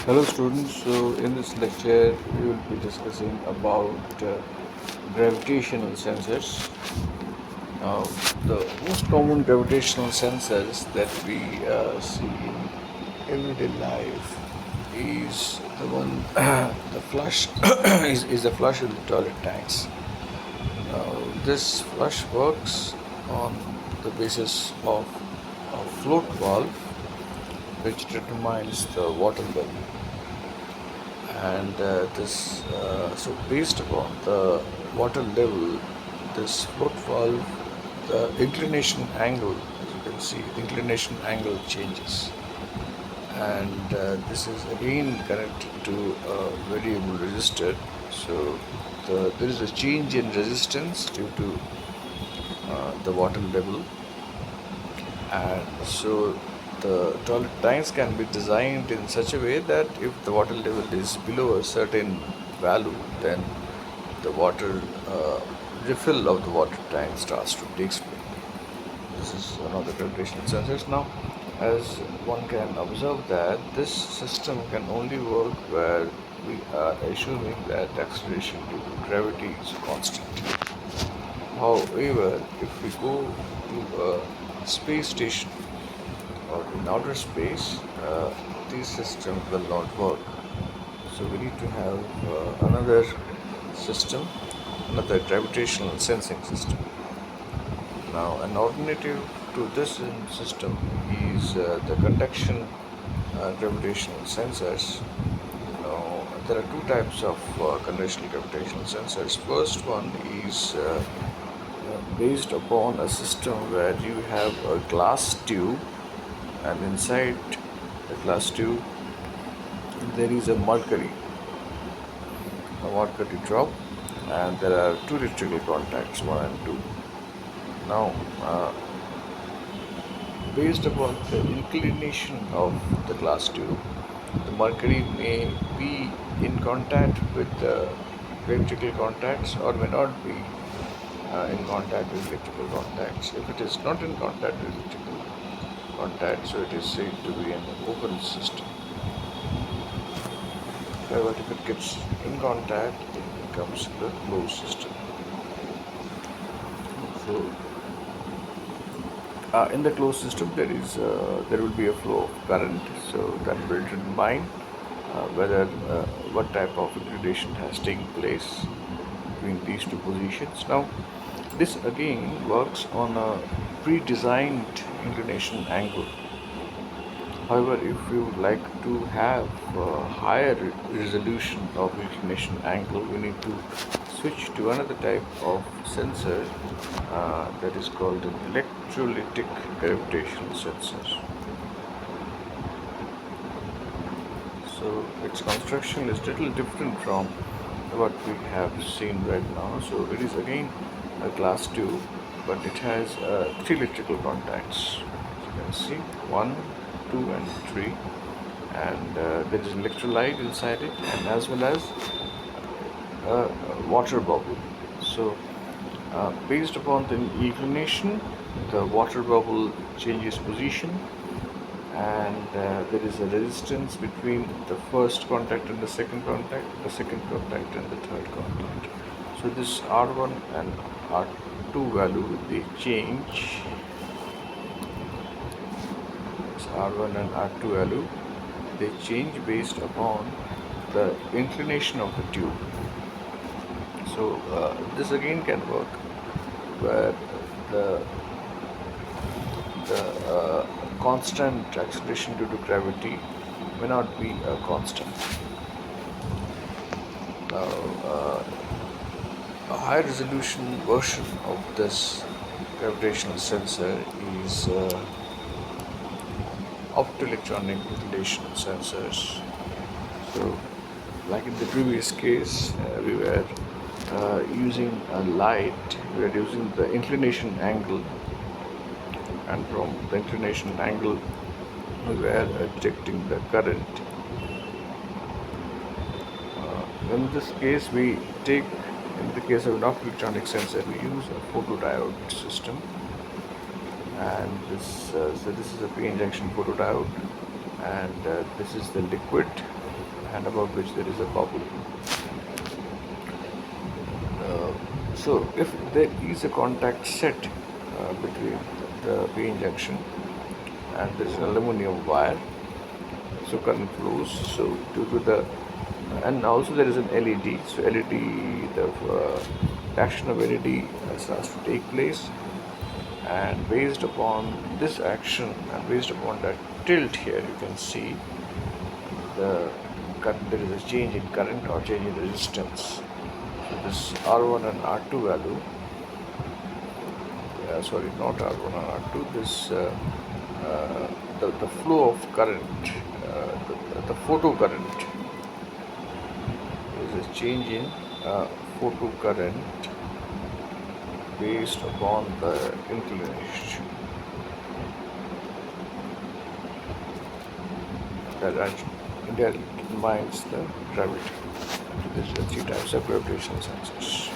Hello students, so in this lecture we will be discussing about gravitational sensors. Now the most common gravitational sensors that we see in everyday life is the one, the flush, is the flush in the toilet tanks. Now this flush works on the basis of a float valve which determines the water level. And so based upon the water level, this float valve, the inclination angle, as you can see, the inclination angle changes, and this is again connected to a variable resistor. So there is a change in resistance due to the water level, and so the toilet tanks can be designed in such a way that if the water level is below a certain value, then the water refill of the water tank starts to take place. This is one of the gravitational sensors. Now, as one can observe that this system can only work where we are assuming that acceleration due to gravity is constant. However, if we go to a space station or in outer space, these systems will not work. So we need to have another system, another gravitational sensing system. Now, an alternative to this system is the conduction gravitational sensors. Now, there are two types of conventional gravitational sensors. First one is based upon a system where you have a glass tube, and inside the glass tube there is a mercury drop, and there are two electrical contacts, 1 and 2. Now, based upon the inclination of the glass tube, the mercury may be in contact with the electrical contacts or may not be in contact with electrical contacts. If it is not in contact with electrical contact, so it is said to be an open system. However, if it gets in contact, it becomes the closed system. So, in the closed system, there will be a flow of current, so that will determine whether what type of inclination has taken place between these two positions. Now, this again works on a pre-designed inclination angle. However, if you would like to have a higher resolution of inclination angle, we need to switch to another type of sensor that is called an electrolytic gravitational sensor. So its construction is little different from what we have seen right now. So it is again a glass tube, but it has three electrical contacts. As you can see, 1, 2 and 3, and there is an electrolyte inside it, and as well as a water bubble. So based upon the inclination, the water bubble changes position, and there is a resistance between the first contact and the second contact, and the third contact. So this R1 and R2 value, they change. This R1 and R2 value, they change based upon the inclination of the tube. So this again can work where the constant acceleration due to gravity may not be a constant. Now, a high resolution version of this gravitational sensor is optoelectronic inclination sensors. So, like in the previous case, we were using a light, we were using the inclination angle, and from the inclination angle we were detecting the current. In this case, in the case of an optoelectronic sensor, we use a photodiode system, and so this is a p-junction photodiode, and this is the liquid and above which there is a bubble. So if there is a contact set between the PN junction and there is an aluminum wire, so current flows. So due to the, and also there is an LED. So LED, the action of LED starts to take place, and based upon this action and based upon that tilt here, you can see the there is a change in current or change in resistance. So this R1 and R2 value, sorry, not R1 and R2, this the flow of current, the photo current, there is a change in photo current based upon the inclination. That determines the gravity. These are three types of gravitational sensors.